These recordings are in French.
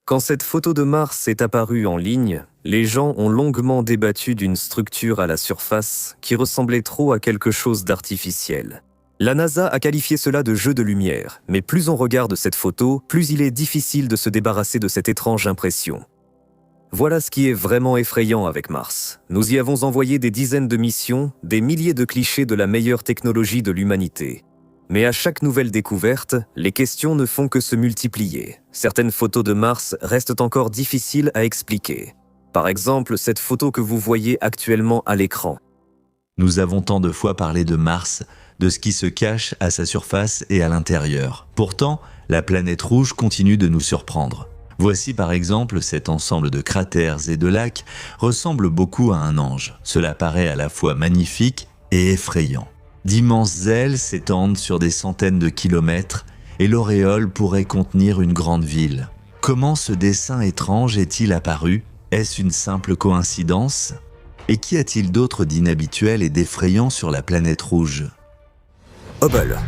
Quand cette photo de Mars est apparue en ligne, les gens ont longuement débattu d'une structure à la surface qui ressemblait trop à quelque chose d'artificiel. La NASA a qualifié cela de jeu de lumière, mais plus on regarde cette photo, plus il est difficile de se débarrasser de cette étrange impression. Voilà ce qui est vraiment effrayant avec Mars. Nous y avons envoyé des dizaines de missions, des milliers de clichés de la meilleure technologie de l'humanité. Mais à chaque nouvelle découverte, les questions ne font que se multiplier. Certaines photos de Mars restent encore difficiles à expliquer. Par exemple, cette photo que vous voyez actuellement à l'écran. Nous avons tant de fois parlé de Mars, de ce qui se cache à sa surface et à l'intérieur. Pourtant, la planète rouge continue de nous surprendre. Voici par exemple cet ensemble de cratères et de lacs ressemble beaucoup à un ange. Cela paraît à la fois magnifique et effrayant. D'immenses ailes s'étendent sur des centaines de kilomètres et l'auréole pourrait contenir une grande ville. Comment ce dessin étrange est-il apparu? Est-ce une simple coïncidence? Et qu'y a-t-il d'autre d'inhabituel et d'effrayant sur la planète rouge? Hubble.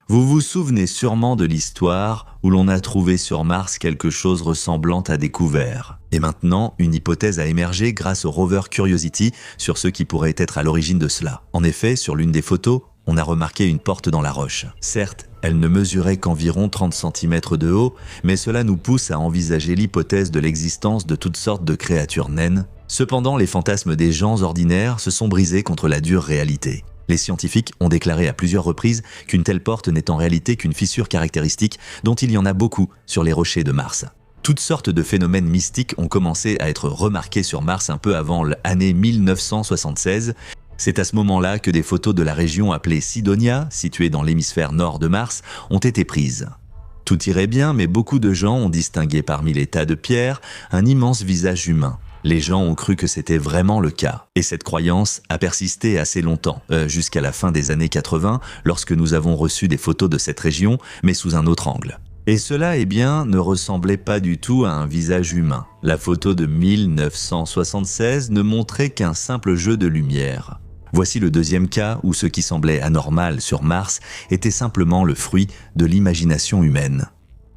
Vous vous souvenez sûrement de l'histoire où l'on a trouvé sur Mars quelque chose ressemblant à des couverts. Et maintenant, une hypothèse a émergé grâce au rover Curiosity sur ce qui pourrait être à l'origine de cela. En effet, sur l'une des photos, on a remarqué une porte dans la roche. Certes, elle ne mesurait qu'environ 30 cm de haut, mais cela nous pousse à envisager l'hypothèse de l'existence de toutes sortes de créatures naines. Cependant, les fantasmes des gens ordinaires se sont brisés contre la dure réalité. Les scientifiques ont déclaré à plusieurs reprises qu'une telle porte n'est en réalité qu'une fissure caractéristique dont il y en a beaucoup sur les rochers de Mars. Toutes sortes de phénomènes mystiques ont commencé à être remarqués sur Mars un peu avant l'année 1976. C'est à ce moment-là que des photos de la région appelée Cydonia, située dans l'hémisphère nord de Mars, ont été prises. Tout irait bien, mais beaucoup de gens ont distingué parmi les tas de pierres un immense visage humain. Les gens ont cru que c'était vraiment le cas. Et cette croyance a persisté assez longtemps, jusqu'à la fin des années 80, lorsque nous avons reçu des photos de cette région, mais sous un autre angle. Et cela, ne ressemblait pas du tout à un visage humain. La photo de 1976 ne montrait qu'un simple jeu de lumière. Voici le deuxième cas où ce qui semblait anormal sur Mars était simplement le fruit de l'imagination humaine.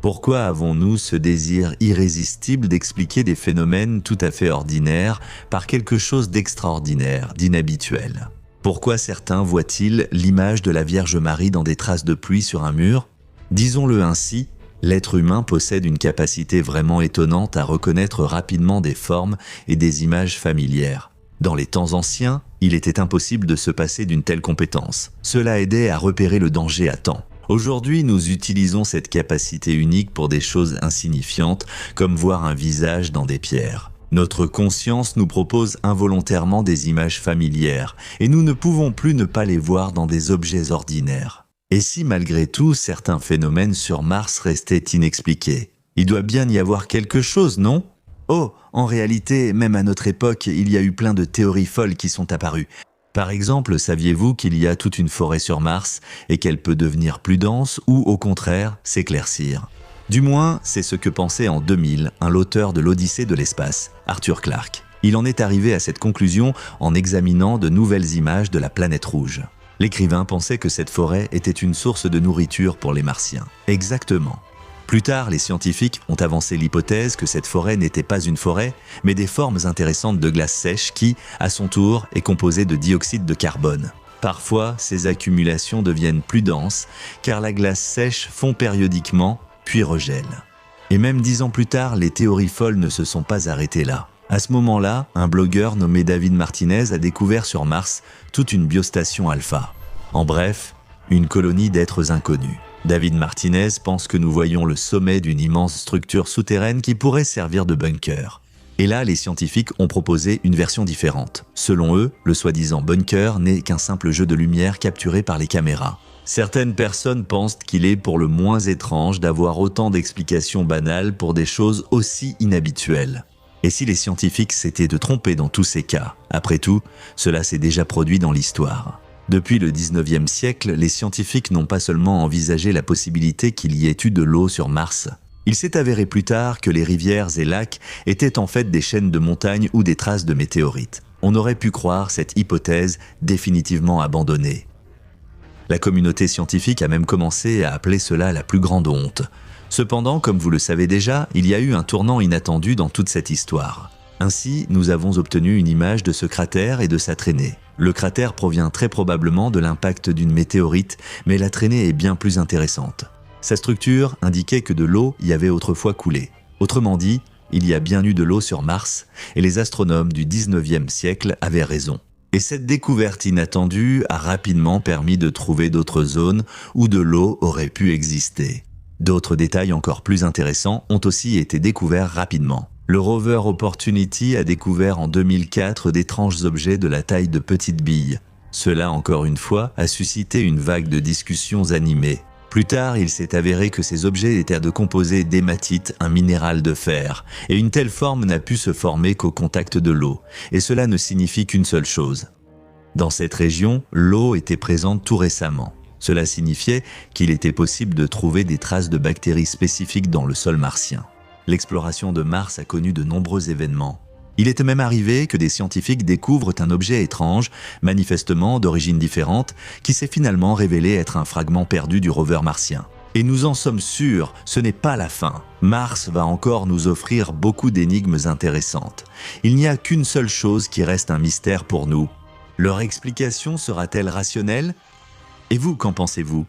Pourquoi avons-nous ce désir irrésistible d'expliquer des phénomènes tout à fait ordinaires par quelque chose d'extraordinaire, d'inhabituel? Pourquoi certains voient-ils l'image de la Vierge Marie dans des traces de pluie sur un mur? Disons-le ainsi, l'être humain possède une capacité vraiment étonnante à reconnaître rapidement des formes et des images familières. Dans les temps anciens, il était impossible de se passer d'une telle compétence. Cela aidait à repérer le danger à temps. Aujourd'hui, nous utilisons cette capacité unique pour des choses insignifiantes, comme voir un visage dans des pierres. Notre conscience nous propose involontairement des images familières, et nous ne pouvons plus ne pas les voir dans des objets ordinaires. Et si malgré tout, certains phénomènes sur Mars restaient inexpliqués? Il doit bien y avoir quelque chose, non? Oh, en réalité, même à notre époque, il y a eu plein de théories folles qui sont apparues. Par exemple, saviez-vous qu'il y a toute une forêt sur Mars et qu'elle peut devenir plus dense ou, au contraire, s'éclaircir? Du moins, c'est ce que pensait en 2000 l'auteur de l'Odyssée de l'espace, Arthur Clarke. Il en est arrivé à cette conclusion en examinant de nouvelles images de la planète rouge. L'écrivain pensait que cette forêt était une source de nourriture pour les Martiens. Exactement. Plus tard, les scientifiques ont avancé l'hypothèse que cette forêt n'était pas une forêt, mais des formes intéressantes de glace sèche qui, à son tour, est composée de dioxyde de carbone. Parfois, ces accumulations deviennent plus denses, car la glace sèche fond périodiquement, puis regèle. Et même 10 ans plus tard, les théories folles ne se sont pas arrêtées là. À ce moment-là, un blogueur nommé David Martinez a découvert sur Mars toute une biostation alpha. En bref, une colonie d'êtres inconnus. David Martinez pense que nous voyons le sommet d'une immense structure souterraine qui pourrait servir de bunker. Et là, les scientifiques ont proposé une version différente. Selon eux, le soi-disant bunker n'est qu'un simple jeu de lumière capturé par les caméras. Certaines personnes pensent qu'il est pour le moins étrange d'avoir autant d'explications banales pour des choses aussi inhabituelles. Et si les scientifiques s'étaient de tromper dans tous ces cas? Après tout, cela s'est déjà produit dans l'histoire. Depuis le 19e siècle, les scientifiques n'ont pas seulement envisagé la possibilité qu'il y ait eu de l'eau sur Mars. Il s'est avéré plus tard que les rivières et lacs étaient en fait des chaînes de montagnes ou des traces de météorites. On aurait pu croire cette hypothèse définitivement abandonnée. La communauté scientifique a même commencé à appeler cela la plus grande honte. Cependant, comme vous le savez déjà, il y a eu un tournant inattendu dans toute cette histoire. Ainsi, nous avons obtenu une image de ce cratère et de sa traînée. Le cratère provient très probablement de l'impact d'une météorite, mais la traînée est bien plus intéressante. Sa structure indiquait que de l'eau y avait autrefois coulé. Autrement dit, il y a bien eu de l'eau sur Mars, et les astronomes du 19e siècle avaient raison. Et cette découverte inattendue a rapidement permis de trouver d'autres zones où de l'eau aurait pu exister. D'autres détails encore plus intéressants ont aussi été découverts rapidement. Le rover Opportunity a découvert en 2004 d'étranges objets de la taille de petites billes. Cela, encore une fois, a suscité une vague de discussions animées. Plus tard, il s'est avéré que ces objets étaient de composés d'hématite, un minéral de fer, et une telle forme n'a pu se former qu'au contact de l'eau, et cela ne signifie qu'une seule chose. Dans cette région, l'eau était présente tout récemment. Cela signifiait qu'il était possible de trouver des traces de bactéries spécifiques dans le sol martien. L'exploration de Mars a connu de nombreux événements. Il est même arrivé que des scientifiques découvrent un objet étrange, manifestement d'origine différente, qui s'est finalement révélé être un fragment perdu du rover martien. Et nous en sommes sûrs, ce n'est pas la fin. Mars va encore nous offrir beaucoup d'énigmes intéressantes. Il n'y a qu'une seule chose qui reste un mystère pour nous. Leur explication sera-t-elle rationnelle ? Et vous, qu'en pensez-vous ?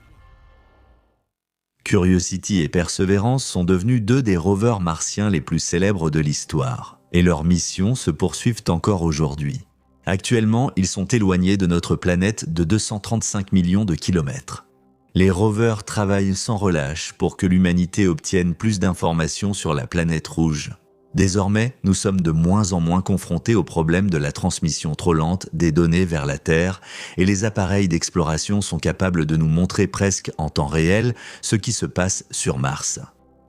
Curiosity et Perseverance sont devenus deux des rovers martiens les plus célèbres de l'histoire, et leurs missions se poursuivent encore aujourd'hui. Actuellement, ils sont éloignés de notre planète de 235 millions de kilomètres. Les rovers travaillent sans relâche pour que l'humanité obtienne plus d'informations sur la planète rouge. Désormais, nous sommes de moins en moins confrontés au problème de la transmission trop lente des données vers la Terre et les appareils d'exploration sont capables de nous montrer presque en temps réel ce qui se passe sur Mars.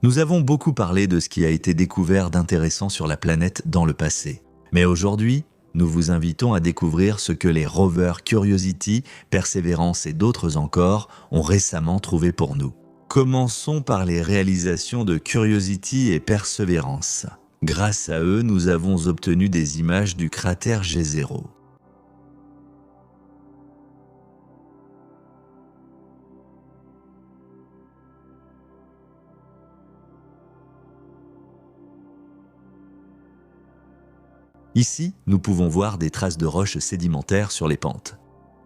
Nous avons beaucoup parlé de ce qui a été découvert d'intéressant sur la planète dans le passé. Mais aujourd'hui, nous vous invitons à découvrir ce que les rovers Curiosity, Perseverance et d'autres encore ont récemment trouvé pour nous. Commençons par les réalisations de Curiosity et Perseverance. Grâce à eux, nous avons obtenu des images du cratère G0. Ici, nous pouvons voir des traces de roches sédimentaires sur les pentes.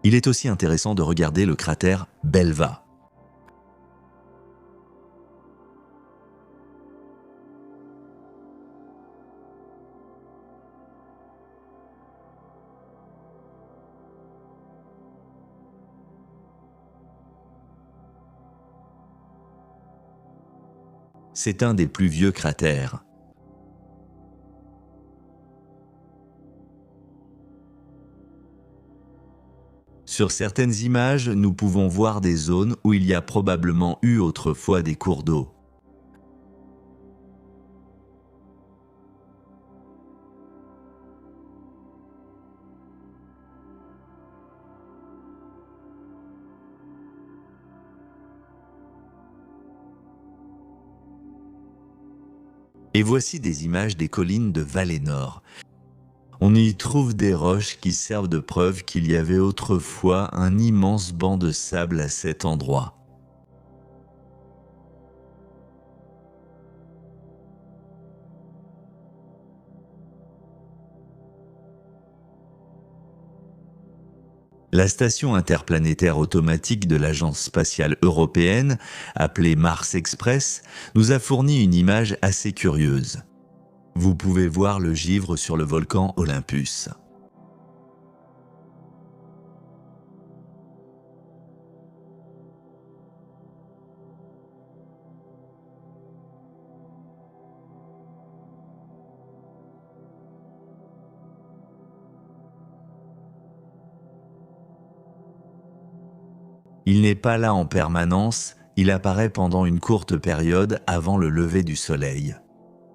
Il est aussi intéressant de regarder le cratère Belva. C'est un des plus vieux cratères. Sur certaines images, nous pouvons voir des zones où il y a probablement eu autrefois des cours d'eau. Et voici des images des collines de Valinor. On y trouve des roches qui servent de preuve qu'il y avait autrefois un immense banc de sable à cet endroit. La station interplanétaire automatique de l'Agence spatiale européenne, appelée Mars Express, nous a fourni une image assez curieuse. Vous pouvez voir le givre sur le volcan Olympus. Il n'est pas là en permanence, il apparaît pendant une courte période avant le lever du soleil.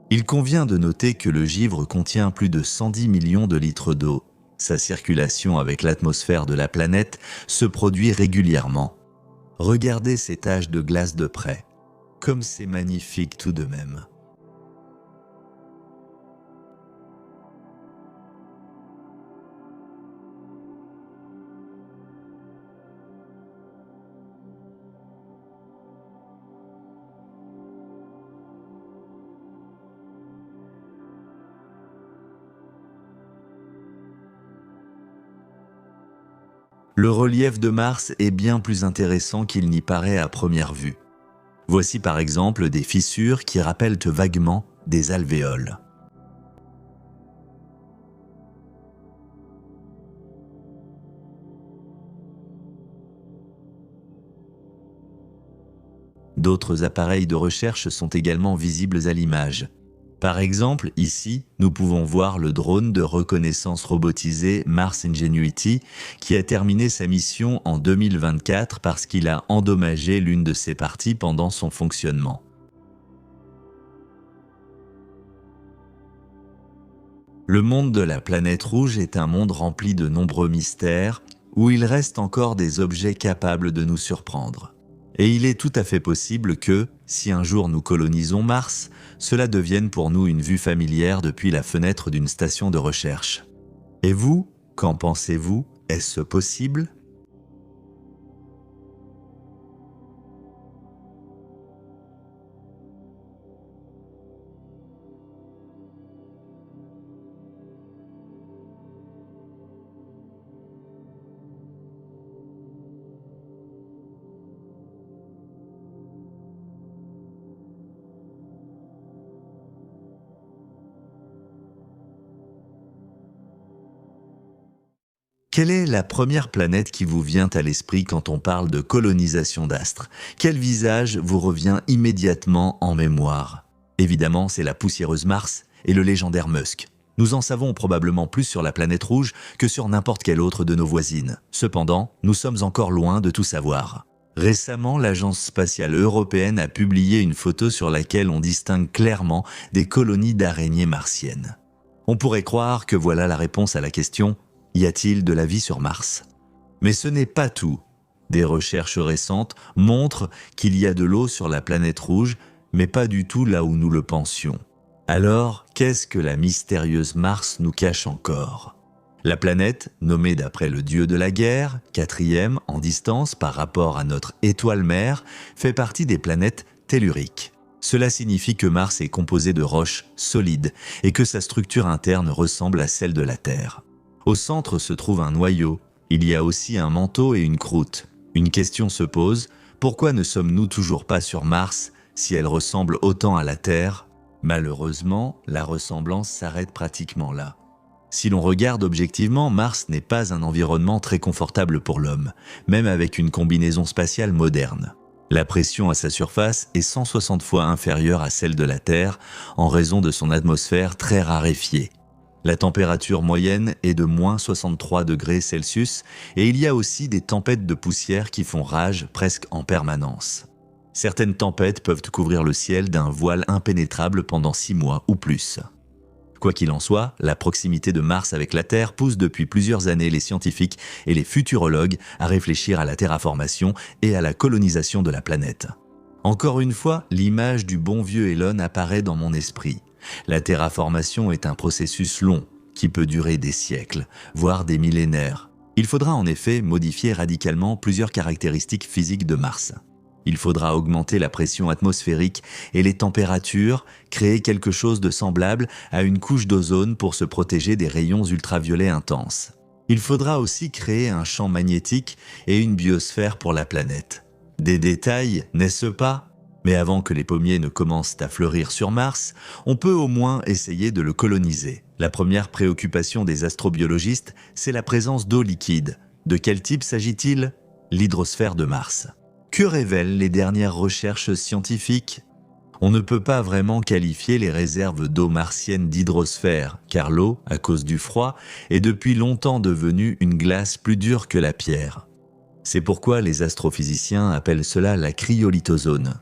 Il convient de noter que le givre contient plus de 110 millions de litres d'eau. Sa circulation avec l'atmosphère de la planète se produit régulièrement. Regardez ces taches de glace de près. Comme c'est magnifique tout de même. Le relief de Mars est bien plus intéressant qu'il n'y paraît à première vue. Voici par exemple des fissures qui rappellent vaguement des alvéoles. D'autres appareils de recherche sont également visibles à l'image. Par exemple, ici, nous pouvons voir le drone de reconnaissance robotisé Mars Ingenuity qui a terminé sa mission en 2024 parce qu'il a endommagé l'une de ses parties pendant son fonctionnement. Le monde de la planète rouge est un monde rempli de nombreux mystères où il reste encore des objets capables de nous surprendre. Et il est tout à fait possible que, si un jour nous colonisons Mars, cela devienne pour nous une vue familière depuis la fenêtre d'une station de recherche. Et vous, qu'en pensez-vous? Est-ce possible? Quelle est la première planète qui vous vient à l'esprit quand on parle de colonisation d'astres? Quel visage vous revient immédiatement en mémoire? Évidemment, c'est la poussiéreuse Mars et le légendaire Musk. Nous en savons probablement plus sur la planète rouge que sur n'importe quelle autre de nos voisines. Cependant, nous sommes encore loin de tout savoir. Récemment, l'Agence spatiale européenne a publié une photo sur laquelle on distingue clairement des colonies d'araignées martiennes. On pourrait croire que voilà la réponse à la question: y a-t-il de la vie sur Mars? Mais ce n'est pas tout. Des recherches récentes montrent qu'il y a de l'eau sur la planète rouge, mais pas du tout là où nous le pensions. Alors, qu'est-ce que la mystérieuse Mars nous cache encore? La planète, nommée d'après le dieu de la guerre, 4e en distance par rapport à notre étoile mère, fait partie des planètes telluriques. Cela signifie que Mars est composé de roches solides et que sa structure interne ressemble à celle de la Terre. Au centre se trouve un noyau. Il y a aussi un manteau et une croûte. Une question se pose: pourquoi ne sommes-nous toujours pas sur Mars si elle ressemble autant à la Terre? Malheureusement, la ressemblance s'arrête pratiquement là. Si l'on regarde objectivement, Mars n'est pas un environnement très confortable pour l'homme, même avec une combinaison spatiale moderne. La pression à sa surface est 160 fois inférieure à celle de la Terre en raison de son atmosphère très raréfiée. La température moyenne est de moins 63 degrés Celsius et il y a aussi des tempêtes de poussière qui font rage presque en permanence. Certaines tempêtes peuvent couvrir le ciel d'un voile impénétrable pendant 6 mois ou plus. Quoi qu'il en soit, la proximité de Mars avec la Terre pousse depuis plusieurs années les scientifiques et les futurologues à réfléchir à la terraformation et à la colonisation de la planète. Encore une fois, l'image du bon vieux Elon apparaît dans mon esprit. La terraformation est un processus long, qui peut durer des siècles, voire des millénaires. Il faudra en effet modifier radicalement plusieurs caractéristiques physiques de Mars. Il faudra augmenter la pression atmosphérique et les températures, créer quelque chose de semblable à une couche d'ozone pour se protéger des rayons ultraviolets intenses. Il faudra aussi créer un champ magnétique et une biosphère pour la planète. Des détails, n'est-ce pas ? Mais avant que les pommiers ne commencent à fleurir sur Mars, on peut au moins essayer de le coloniser. La première préoccupation des astrobiologistes, c'est la présence d'eau liquide. De quel type s'agit-il? L'hydrosphère de Mars. Que révèlent les dernières recherches scientifiques? On ne peut pas vraiment qualifier les réserves d'eau martienne d'hydrosphère, car l'eau, à cause du froid, est depuis longtemps devenue une glace plus dure que la pierre. C'est pourquoi les astrophysiciens appellent cela la cryolithozone.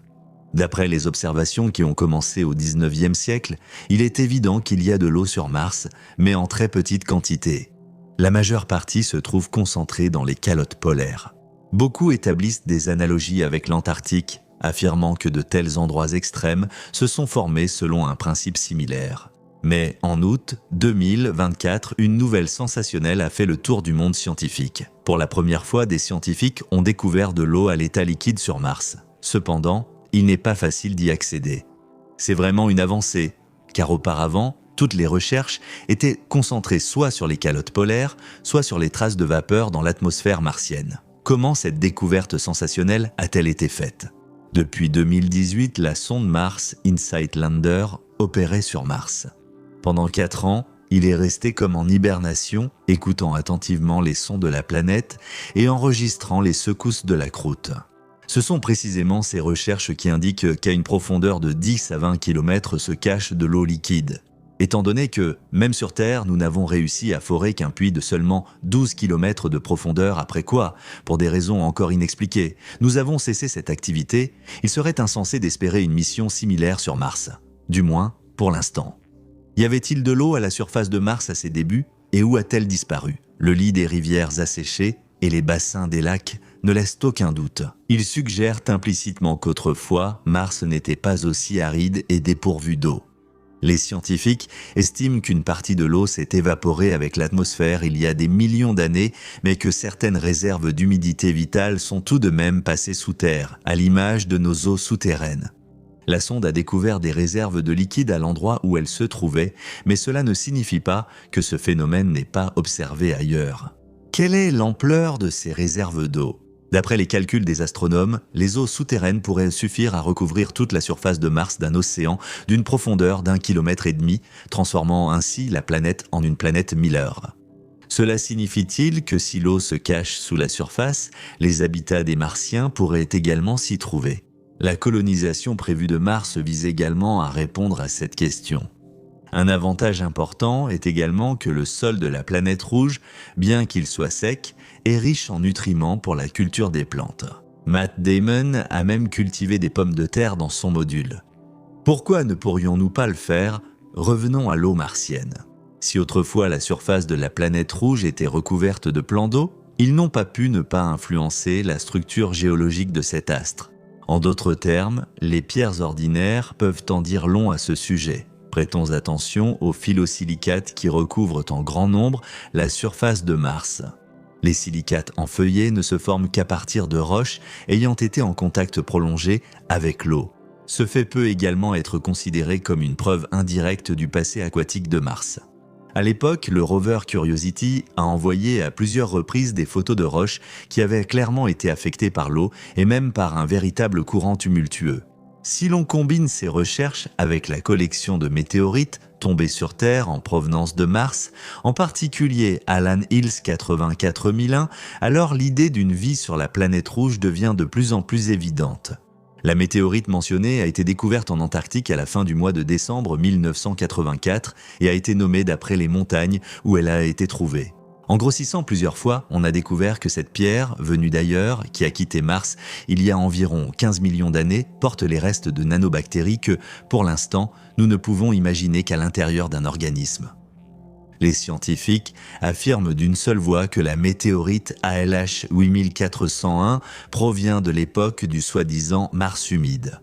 D'après les observations qui ont commencé au 19e siècle, il est évident qu'il y a de l'eau sur Mars, mais en très petite quantité. La majeure partie se trouve concentrée dans les calottes polaires. Beaucoup établissent des analogies avec l'Antarctique, affirmant que de tels endroits extrêmes se sont formés selon un principe similaire. Mais en août 2024, une nouvelle sensationnelle a fait le tour du monde scientifique. Pour la première fois, des scientifiques ont découvert de l'eau à l'état liquide sur Mars. Cependant, il n'est pas facile d'y accéder. C'est vraiment une avancée, car auparavant, Toutes les recherches étaient concentrées soit sur les calottes polaires, soit sur les traces de vapeur dans l'atmosphère martienne. Comment cette découverte sensationnelle a-t-elle été faite ? Depuis 2018, la sonde Mars InSight Lander opérait sur Mars. Pendant 4 ans, il est resté comme en hibernation, écoutant attentivement les sons de la planète et enregistrant les secousses de la croûte. Ce sont précisément ces recherches qui indiquent qu'à une profondeur de 10 à 20 km se cache de l'eau liquide. Étant donné que, même sur Terre, nous n'avons réussi à forer qu'un puits de seulement 12 km de profondeur après quoi, pour des raisons encore inexpliquées, nous avons cessé cette activité, il serait insensé d'espérer une mission similaire sur Mars. Du moins, pour l'instant. Y avait-il de l'eau à la surface de Mars à ses débuts, et où a-t-elle disparu ? Le lit des rivières asséchées et les bassins des lacs ne laissent aucun doute. Ils suggèrent implicitement qu'autrefois, Mars n'était pas aussi aride et dépourvu d'eau. Les scientifiques estiment qu'une partie de l'eau s'est évaporée avec l'atmosphère il y a des millions d'années, mais que certaines réserves d'humidité vitale sont tout de même passées sous terre, à l'image de nos eaux souterraines. La sonde a découvert des réserves de liquide à l'endroit où elle se trouvait, mais cela ne signifie pas que ce phénomène n'est pas observé ailleurs. Quelle est l'ampleur de ces réserves d'eau ? D'après les calculs des astronomes, les eaux souterraines pourraient suffire à recouvrir toute la surface de Mars d'un océan d'une profondeur d'1,5 km, transformant ainsi la planète en une planète Miller. Cela signifie-t-il que si l'eau se cache sous la surface, les habitats des Martiens pourraient également s'y trouver ? La colonisation prévue de Mars vise également à répondre à cette question. Un avantage important est également que le sol de la planète rouge, bien qu'il soit sec, est riche en nutriments pour la culture des plantes. Matt Damon a même cultivé des pommes de terre dans son module. Pourquoi ne pourrions-nous pas le faire ? Revenons à l'eau martienne. Si autrefois la surface de la planète rouge était recouverte de plans d'eau, ils n'ont pas pu ne pas influencer la structure géologique de cet astre. En d'autres termes, les pierres ordinaires peuvent en dire long à ce sujet. Prêtons attention aux phyllosilicates qui recouvrent en grand nombre la surface de Mars. Les silicates enfeuillés ne se forment qu'à partir de roches ayant été en contact prolongé avec l'eau. Ce fait peut également être considéré comme une preuve indirecte du passé aquatique de Mars. À l'époque, le rover Curiosity a envoyé à plusieurs reprises des photos de roches qui avaient clairement été affectées par l'eau et même par un véritable courant tumultueux. Si l'on combine ces recherches avec la collection de météorites tombés sur Terre en provenance de Mars, en particulier Alan Hills 84001, alors l'idée d'une vie sur la planète rouge devient de plus en plus évidente. La météorite mentionnée a été découverte en Antarctique à la fin du mois de décembre 1984 et a été nommée d'après les montagnes où elle a été trouvée. En grossissant plusieurs fois, on a découvert que cette pierre, venue d'ailleurs, qui a quitté Mars il y a environ 15 millions d'années, porte les restes de nanobactéries que, pour l'instant, nous ne pouvons imaginer qu'à l'intérieur d'un organisme. Les scientifiques affirment d'une seule voix que la météorite ALH 8401 provient de l'époque du soi-disant Mars humide.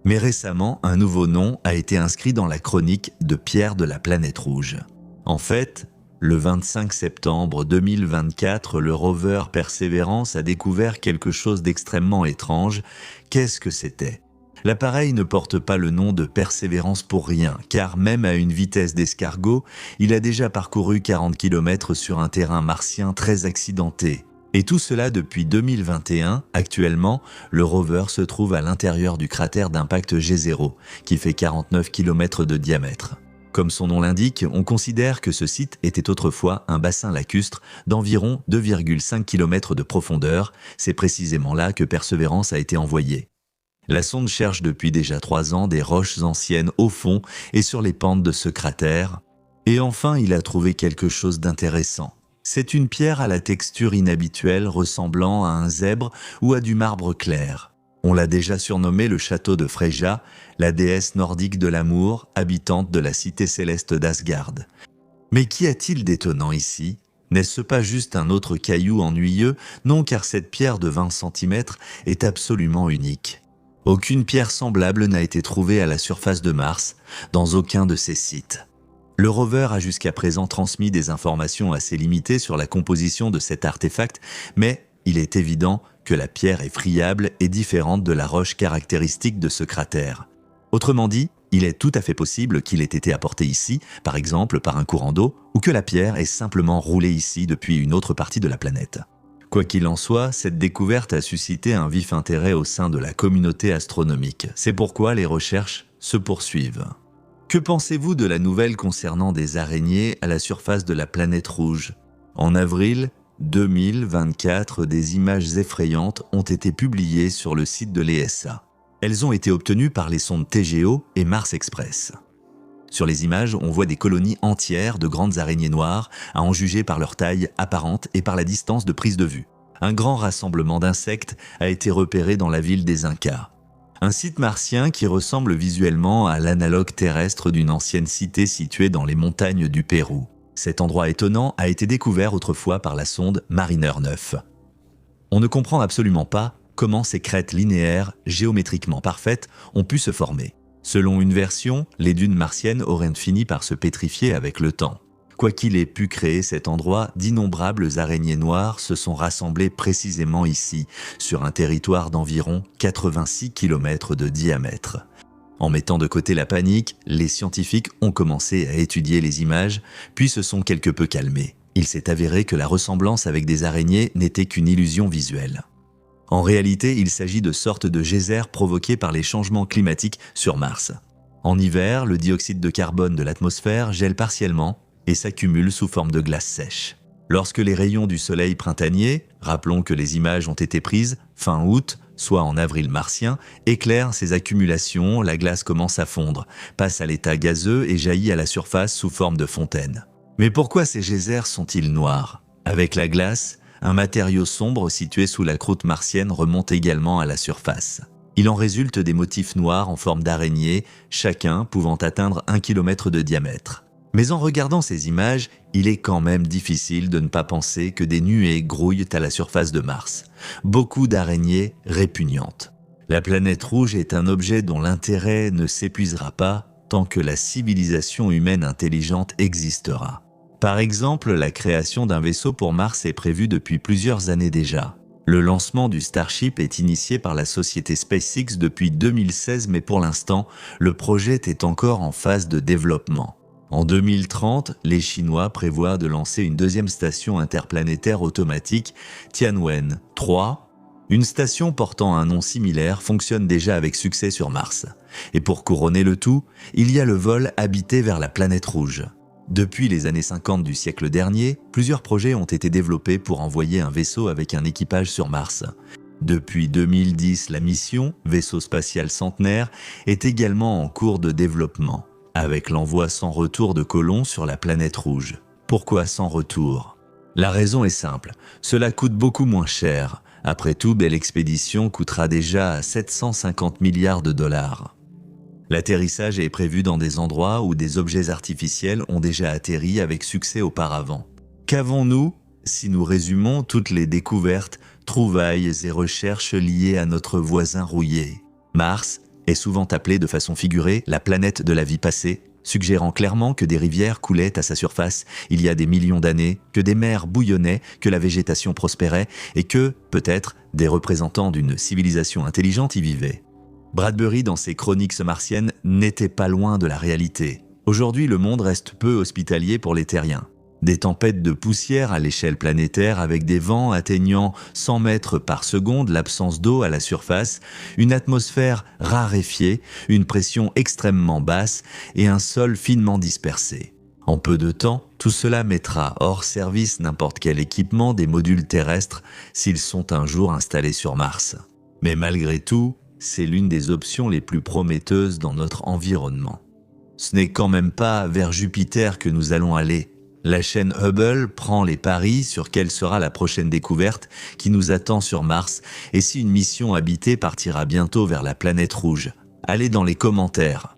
Mais récemment, un nouveau nom a été inscrit dans la chronique de pierres de la planète rouge. En fait, le 25 septembre 2024, le rover Perseverance a découvert quelque chose d'extrêmement étrange. Qu'est-ce que c'était ? L'appareil ne porte pas le nom de Persévérance pour rien, car même à une vitesse d'escargot, il a déjà parcouru 40 km sur un terrain martien très accidenté. Et tout cela depuis 2021. Actuellement, le rover se trouve à l'intérieur du cratère d'impact G0, qui fait 49 km de diamètre. Comme son nom l'indique, on considère que ce site était autrefois un bassin lacustre d'environ 2,5 km de profondeur. C'est précisément là que Perseverance a été envoyée. La sonde cherche depuis déjà 3 ans des roches anciennes au fond et sur les pentes de ce cratère. Et enfin, il a trouvé quelque chose d'intéressant. C'est une pierre à la texture inhabituelle ressemblant à un zèbre ou à du marbre clair. On l'a déjà surnommé le château de Freyja, la déesse nordique de l'amour, habitante de la cité céleste d'Asgard. Mais qu'y a-t-il d'étonnant ici ? N'est-ce pas juste un autre caillou ennuyeux ? Non, car cette pierre de 20 cm est absolument unique. Aucune pierre semblable n'a été trouvée à la surface de Mars, dans aucun de ces sites. Le rover a jusqu'à présent transmis des informations assez limitées sur la composition de cet artefact, mais il est évident que la pierre est friable et différente de la roche caractéristique de ce cratère. Autrement dit, Il est tout à fait possible qu'il ait été apporté ici, par exemple par un courant d'eau, ou que la pierre ait simplement roulé ici depuis une autre partie de la planète. Quoi qu'il en soit, cette découverte a suscité un vif intérêt au sein de la communauté astronomique. C'est pourquoi les recherches se poursuivent. Que pensez-vous de la nouvelle concernant des araignées à la surface de la planète rouge ? En avril 2024, des images effrayantes ont été publiées sur le site de l'ESA. Elles ont été obtenues par les sondes TGO et Mars Express. Sur les images, on voit des colonies entières de grandes araignées noires, à en juger par leur taille apparente et par la distance de prise de vue. Un grand rassemblement d'insectes a été repéré dans la ville des Incas. Un site martien qui ressemble visuellement à l'analogue terrestre d'une ancienne cité située dans les montagnes du Pérou. Cet endroit étonnant a été découvert autrefois par la sonde Mariner 9. On ne comprend absolument pas comment ces crêtes linéaires, géométriquement parfaites, ont pu se former. Selon une version, les dunes martiennes auraient fini par se pétrifier avec le temps. Quoi qu'il ait pu créer cet endroit, d'innombrables araignées noires se sont rassemblées précisément ici, sur un territoire d'environ 86 km de diamètre. En mettant de côté la panique, les scientifiques ont commencé à étudier les images, puis se sont quelque peu calmés. Il s'est avéré que la ressemblance avec des araignées n'était qu'une illusion visuelle. En réalité, il s'agit de sortes de geysers provoqués par les changements climatiques sur Mars. En hiver, le dioxyde de carbone de l'atmosphère gèle partiellement et s'accumule sous forme de glace sèche. Lorsque les rayons du soleil printanier, rappelons que les images ont été prises fin août, soit en avril martien, éclairent ces accumulations, la glace commence à fondre, passe à l'état gazeux et jaillit à la surface sous forme de fontaine. Mais pourquoi ces geysers sont-ils noirs ? Avec la glace, un matériau sombre situé sous la croûte martienne remonte également à la surface. Il en résulte des motifs noirs en forme d'araignée, chacun pouvant atteindre 1 km de diamètre. Mais en regardant ces images, il est quand même difficile de ne pas penser que des nuées grouillent à la surface de Mars. Beaucoup d'araignées répugnantes. La planète rouge est un objet dont l'intérêt ne s'épuisera pas tant que la civilisation humaine intelligente existera. Par exemple, la création d'un vaisseau pour Mars est prévue depuis plusieurs années déjà. Le lancement du Starship est initié par la société SpaceX depuis 2016, mais pour l'instant, le projet est encore en phase de développement. En 2030, les Chinois prévoient de lancer une deuxième station interplanétaire automatique, Tianwen 3. Une station portant un nom similaire fonctionne déjà avec succès sur Mars. Et pour couronner le tout, il y a le vol habité vers la planète rouge. Depuis les années 50 du siècle dernier, plusieurs projets ont été développés pour envoyer un vaisseau avec un équipage sur Mars. Depuis 2010, la mission, vaisseau spatial centenaire, est également en cours de développement, avec l'envoi sans retour de colons sur la planète rouge. Pourquoi sans retour ? La raison est simple, cela coûte beaucoup moins cher. Après tout, belle expédition coûtera déjà 750 milliards de dollars. L'atterrissage est prévu dans des endroits où des objets artificiels ont déjà atterri avec succès auparavant. Qu'avons-nous si nous résumons toutes les découvertes, trouvailles et recherches liées à notre voisin rouillé ? Mars est souvent appelé de façon figurée la planète de la vie passée, suggérant clairement que des rivières coulaient à sa surface il y a des millions d'années, que des mers bouillonnaient, que la végétation prospérait et que, peut-être, des représentants d'une civilisation intelligente y vivaient. Bradbury, dans ses chroniques martiennes, n'était pas loin de la réalité. Aujourd'hui, le monde reste peu hospitalier pour les terriens. Des tempêtes de poussière à l'échelle planétaire avec des vents atteignant 100 mètres par seconde, l'absence d'eau à la surface, une atmosphère raréfiée, une pression extrêmement basse et un sol finement dispersé. En peu de temps, tout cela mettra hors service n'importe quel équipement des modules terrestres s'ils sont un jour installés sur Mars. Mais malgré tout, c'est l'une des options les plus prometteuses dans notre environnement. Ce n'est quand même pas vers Jupiter que nous allons aller. La chaîne Hubble prend les paris sur quelle sera la prochaine découverte qui nous attend sur Mars et si une mission habitée partira bientôt vers la planète rouge. Allez dans les commentaires.